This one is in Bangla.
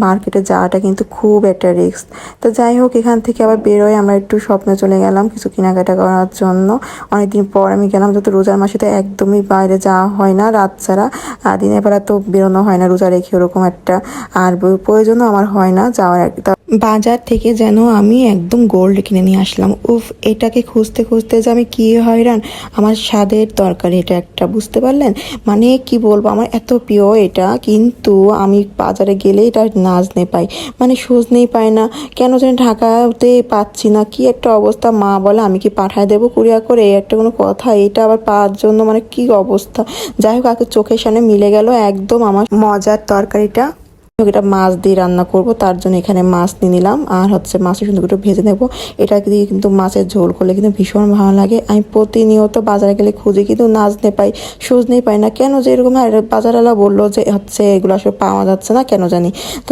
মার্কেটে যাওয়াটা কিন্তু খুব একটা রিস্ক। তো যাই হোক, এখান থেকে আবার বেরোয় আমরা একটু স্বপ্নে চলে গেলাম কিছু কেনাকাটা করার জন্য। অনেকদিন পর আমি গেলাম, যত রোজার মাসে তো একদমই বাইরে যাওয়া হয় না রাত ছাড়া, আর দিনের বেলা তো বেরোনো হয় না রোজা রেখে ওরকম একটা, আর প্রয়োজনও আমার হয় না যাওয়ার একটা। বাজার থেকে যেন আমি একদম গোল্ড কিনে নিয়ে আসলাম। উফ, এটাকে খুঁজতে খুঁজতে যে আমি কি হয়রান। আমার স্বাদের তরকারি এটা একটা, বুঝতে পারলেন? মানে কি বলবো, আমার এত প্রিয় এটা, কিন্তু আমি বাজারে গেলে এটা নাজনে পাই, মানে সজনেই পাই না। কেন জানি ঢাকাতে পাচ্ছি না, কি একটা অবস্থা। মা বলে আমি কি পাঠায় দেবো কুরিয়ার করে, এই একটা কোনো কথা? এটা আবার পাওয়ার জন্য মানে কি অবস্থা। যাই হোক, আগে চোখের সামনে মিলে গেল একদম আমার মজার তরকারিটা। এটা মাছ দিয়ে রান্না করব, তার জন্য এখানে মাছ নিয়ে নিলাম, আর হচ্ছে মাছের সুন্দর করে ভেজে নেব। এটা দিয়ে কিন্তু মাছের ঝোল করলে কিন্তু ভীষণ ভালো লাগে। আমি প্রতিনিয়ত বাজারে গেলে খুঁজে কিন্তু নাজনে পাই, সজনেই পাই না। কেন যে এরকম হয়, বাজারওয়ালা বললো যে হচ্ছে এগুলো আসলে পাওয়া যাচ্ছে না, কেন জানি। তো